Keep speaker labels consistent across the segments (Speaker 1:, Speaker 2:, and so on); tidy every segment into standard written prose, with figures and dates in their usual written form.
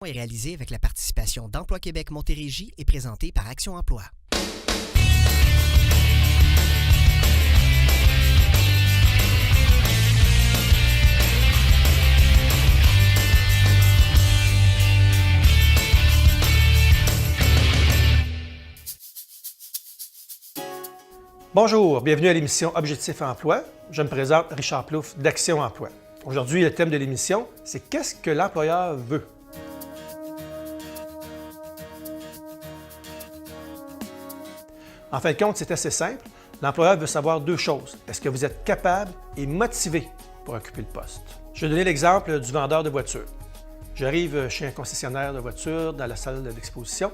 Speaker 1: Est réalisé avec la participation d'Emploi Québec Montérégie et présenté par Action Emploi.
Speaker 2: Bonjour, bienvenue à l'émission Objectif Emploi. Je me présente Richard Plouffe d'Action Emploi. Aujourd'hui, le thème de l'émission, c'est qu'est-ce que l'employeur veut? En fin de compte, c'est assez simple. L'employeur veut savoir deux choses. Est-ce que vous êtes capable et motivé pour occuper le poste? Je vais donner l'exemple du vendeur de voitures. J'arrive chez un concessionnaire de voitures dans la salle d'exposition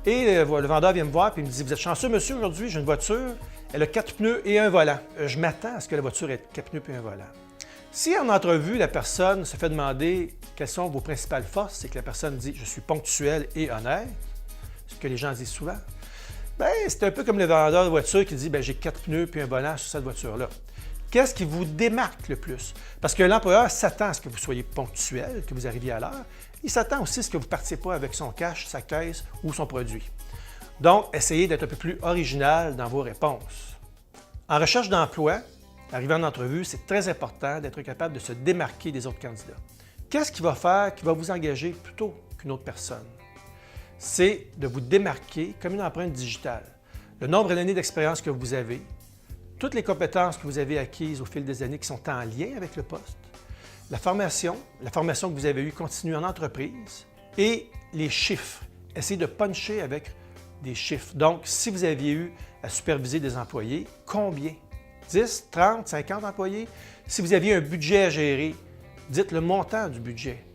Speaker 2: et le vendeur vient me voir et me dit « Vous êtes chanceux, monsieur, aujourd'hui, j'ai une voiture, elle a 4 pneus et un volant. Je m'attends à ce que la voiture ait 4 pneus et un volant. » Si en entrevue, la personne se fait demander quelles sont vos principales forces, c'est que la personne dit « Je suis ponctuel et honnête », ce que les gens disent souvent. Bien, c'est un peu comme le vendeur de voiture qui dit « J'ai 4 pneus puis un volant sur cette voiture-là ». Qu'est-ce qui vous démarque le plus? Parce que l'employeur s'attend à ce que vous soyez ponctuel, que vous arriviez à l'heure. Il s'attend aussi à ce que vous ne partiez pas avec son cash, sa caisse ou son produit. Donc, essayez d'être un peu plus original dans vos réponses. En recherche d'emploi, arrivant en entrevue, c'est très important d'être capable de se démarquer des autres candidats. Qu'est-ce qui va faire qui va vous engager plutôt qu'une autre personne? C'est de vous démarquer comme une empreinte digitale. Le nombre d'années d'expérience que vous avez, toutes les compétences que vous avez acquises au fil des années qui sont en lien avec le poste, la formation que vous avez eue continue en entreprise et les chiffres. Essayez de puncher avec des chiffres. Donc, si vous aviez eu à superviser des employés, combien? 10, 30, 50 employés? Si vous aviez un budget à gérer, dites le montant du budget.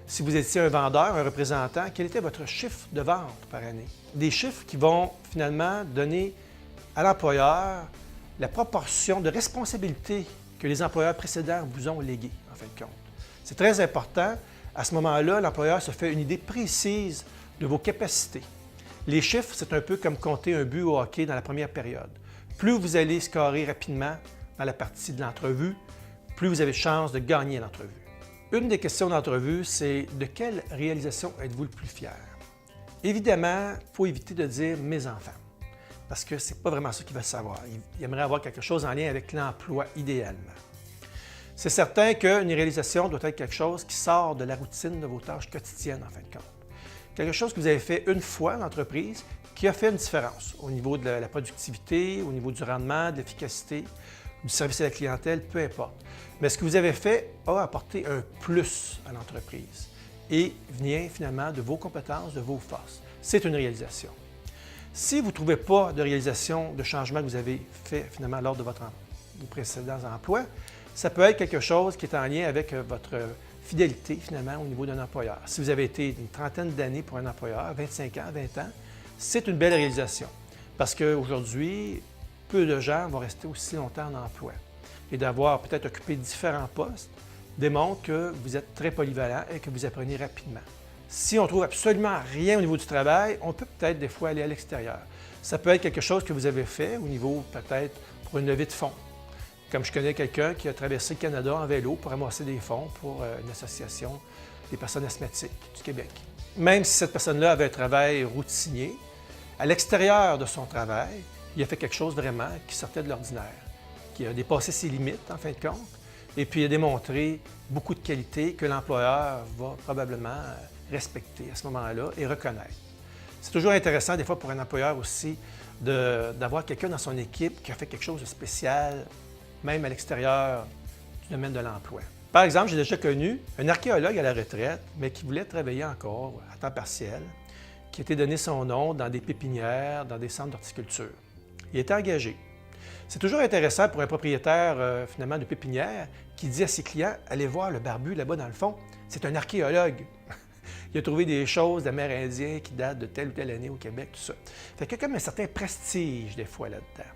Speaker 2: Si vous étiez un vendeur, un représentant, quel était votre chiffre de vente par année? Des chiffres qui vont finalement donner à l'employeur la proportion de responsabilité que les employeurs précédents vous ont léguée, en fin de compte. C'est très important. À ce moment-là, l'employeur se fait une idée précise de vos capacités. Les chiffres, c'est un peu comme compter un but au hockey dans la première période. Plus vous allez scorer rapidement dans la partie de l'entrevue, plus vous avez de chances de gagner l'entrevue. Une des questions d'entrevue, c'est de quelle réalisation êtes-vous le plus fier? Évidemment, il faut éviter de dire « mes enfants », parce que ce n'est pas vraiment ça qu'il va savoir. Il aimerait avoir quelque chose en lien avec l'emploi, idéalement. C'est certain qu'une réalisation doit être quelque chose qui sort de la routine de vos tâches quotidiennes, en fin de compte. Quelque chose que vous avez fait une fois dans l'entreprise qui a fait une différence au niveau de la productivité, au niveau du rendement, de l'efficacité, du service à la clientèle, peu importe. Mais ce que vous avez fait a apporté un plus à l'entreprise et vient finalement de vos compétences, de vos forces. C'est une réalisation. Si vous ne trouvez pas de réalisation, de changement que vous avez fait finalement lors de vos précédents emplois, ça peut être quelque chose qui est en lien avec votre fidélité finalement au niveau d'un employeur. Si vous avez été une trentaine d'années pour un employeur, 25 ans, 20 ans, c'est une belle réalisation. Parce qu'aujourd'hui, peu de gens vont rester aussi longtemps en emploi. Et d'avoir peut-être occupé différents postes démontre que vous êtes très polyvalent et que vous apprenez rapidement. Si on ne trouve absolument rien au niveau du travail, on peut peut-être des fois aller à l'extérieur. Ça peut être quelque chose que vous avez fait au niveau peut-être pour une levée de fonds. Comme je connais quelqu'un qui a traversé le Canada en vélo pour ramasser des fonds pour une association des personnes asthmatiques du Québec. Même si cette personne-là avait un travail routinier, à l'extérieur de son travail, il a fait quelque chose vraiment qui sortait de l'ordinaire, qui a dépassé ses limites en fin de compte, et puis il a démontré beaucoup de qualités que l'employeur va probablement respecter à ce moment-là et reconnaître. C'est toujours intéressant des fois pour un employeur aussi d'avoir quelqu'un dans son équipe qui a fait quelque chose de spécial, même à l'extérieur du domaine de l'emploi. Par exemple, j'ai déjà connu un archéologue à la retraite, mais qui voulait travailler encore à temps partiel, qui a été donné son nom dans des pépinières, dans des centres d'horticulture. Il était engagé. C'est toujours intéressant pour un propriétaire finalement de pépinière qui dit à ses clients « Allez voir le barbu là-bas dans le fond, c'est un archéologue. » Il a trouvé des choses d'Amérindiens qui datent de telle ou telle année au Québec, tout ça. Fait qu'il y a comme un certain prestige des fois là-dedans.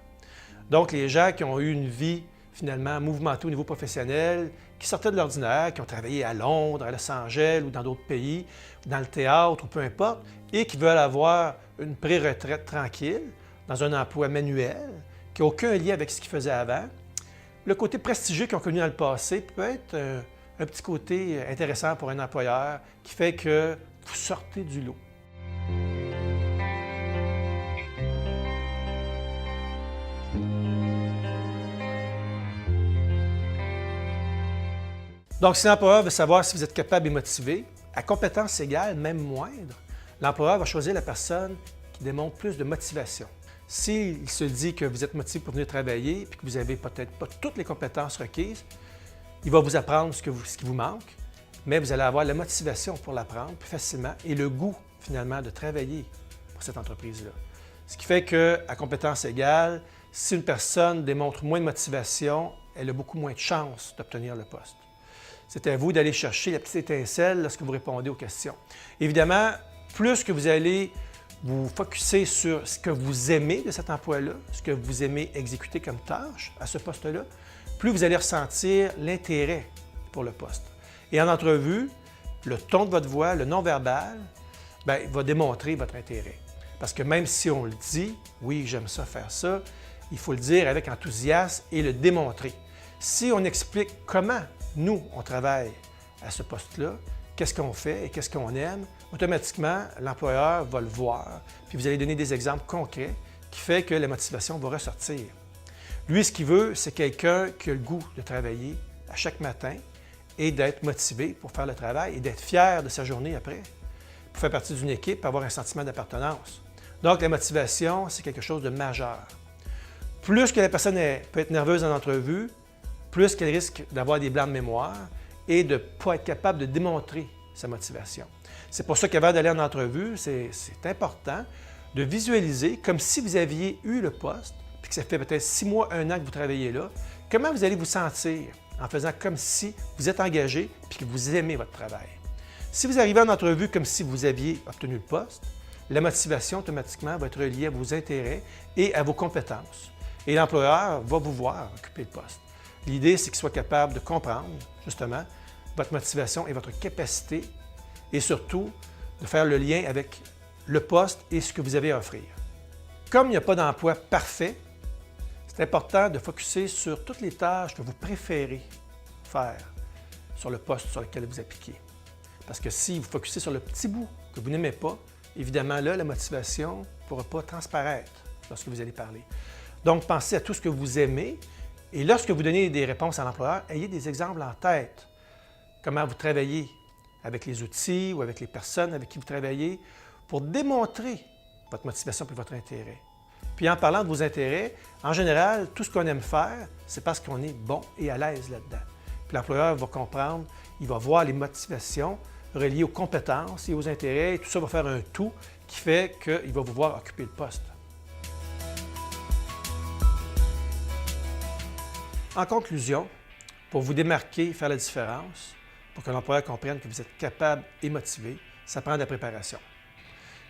Speaker 2: Donc, les gens qui ont eu une vie finalement mouvementée au niveau professionnel, qui sortaient de l'ordinaire, qui ont travaillé à Londres, à Los Angeles ou dans d'autres pays, dans le théâtre ou peu importe, et qui veulent avoir une pré-retraite tranquille, dans un emploi manuel, qui n'a aucun lien avec ce qu'ils faisaient avant. Le côté prestigieux qu'ils ont connu dans le passé peut être un petit côté intéressant pour un employeur qui fait que vous sortez du lot. Donc, si l'employeur veut savoir si vous êtes capable et motivé, à compétence égale, même moindre, l'employeur va choisir la personne qui démontre plus de motivation. S'il se dit que vous êtes motivé pour venir travailler et que vous n'avez peut-être pas toutes les compétences requises, il va vous apprendre ce qui vous manque, mais vous allez avoir la motivation pour l'apprendre plus facilement et le goût, finalement, de travailler pour cette entreprise-là. Ce qui fait qu'à compétence égale, si une personne démontre moins de motivation, elle a beaucoup moins de chances d'obtenir le poste. C'est à vous d'aller chercher la petite étincelle lorsque vous répondez aux questions. Évidemment, plus que vous allez vous focusser sur ce que vous aimez de cet emploi-là, ce que vous aimez exécuter comme tâche à ce poste-là, plus vous allez ressentir l'intérêt pour le poste. Et en entrevue, le ton de votre voix, le non-verbal, va démontrer votre intérêt. Parce que même si on le dit, oui, j'aime ça, faire ça, il faut le dire avec enthousiasme et le démontrer. Si on explique comment nous, on travaille à ce poste-là, qu'est-ce qu'on fait et qu'est-ce qu'on aime, automatiquement, l'employeur va le voir, puis vous allez donner des exemples concrets qui fait que la motivation va ressortir. Lui, ce qu'il veut, c'est quelqu'un qui a le goût de travailler à chaque matin et d'être motivé pour faire le travail et d'être fier de sa journée après, pour faire partie d'une équipe, avoir un sentiment d'appartenance. Donc, la motivation, c'est quelque chose de majeur. Plus que la personne peut être nerveuse en entrevue, plus qu'elle risque d'avoir des blancs de mémoire et de ne pas être capable de démontrer sa motivation. C'est pour ça qu'avant d'aller en entrevue, c'est important de visualiser comme si vous aviez eu le poste, puis que ça fait peut-être 6 mois, 1 an que vous travaillez là, comment vous allez vous sentir en faisant comme si vous êtes engagé puis que vous aimez votre travail. Si vous arrivez en entrevue comme si vous aviez obtenu le poste, la motivation automatiquement va être reliée à vos intérêts et à vos compétences. Et l'employeur va vous voir occuper le poste. L'idée, c'est qu'il soit capable de comprendre, justement, votre motivation et votre capacité, et surtout, de faire le lien avec le poste et ce que vous avez à offrir. Comme il n'y a pas d'emploi parfait, c'est important de focusser sur toutes les tâches que vous préférez faire sur le poste sur lequel vous appliquez. Parce que si vous focussez sur le petit bout que vous n'aimez pas, évidemment, là, la motivation ne pourra pas transparaître lorsque vous allez parler. Donc, pensez à tout ce que vous aimez. Et lorsque vous donnez des réponses à l'employeur, ayez des exemples en tête. Comment vous travaillez avec les outils ou avec les personnes avec qui vous travaillez pour démontrer votre motivation et votre intérêt. Puis en parlant de vos intérêts, en général, tout ce qu'on aime faire, c'est parce qu'on est bon et à l'aise là-dedans. Puis l'employeur va comprendre, il va voir les motivations reliées aux compétences et aux intérêts, et tout ça va faire un tout qui fait qu'il va vous voir occuper le poste. En conclusion, pour vous démarquer et faire la différence, pour que l'employeur comprenne que vous êtes capable et motivé, ça prend de la préparation.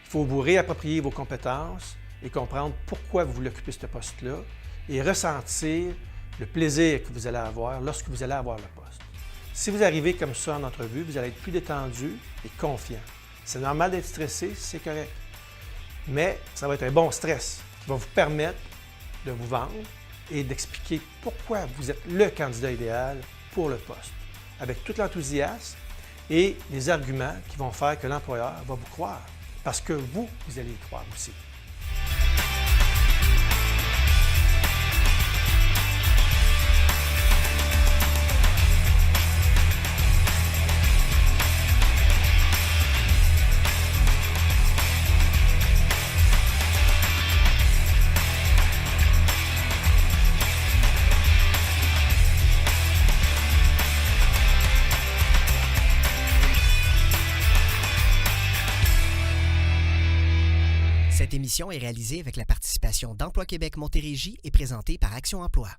Speaker 2: Il faut vous réapproprier vos compétences et comprendre pourquoi vous voulez occuper ce poste-là et ressentir le plaisir que vous allez avoir lorsque vous allez avoir le poste. Si vous arrivez comme ça en entrevue, vous allez être plus détendu et confiant. C'est normal d'être stressé, c'est correct. Mais ça va être un bon stress qui va vous permettre de vous vendre et d'expliquer pourquoi vous êtes le candidat idéal pour le poste, avec tout l'enthousiasme et les arguments qui vont faire que l'employeur va vous croire, parce que vous allez y croire aussi.
Speaker 1: Cette émission est réalisée avec la participation d'Emploi Québec Montérégie et présentée par Action Emploi.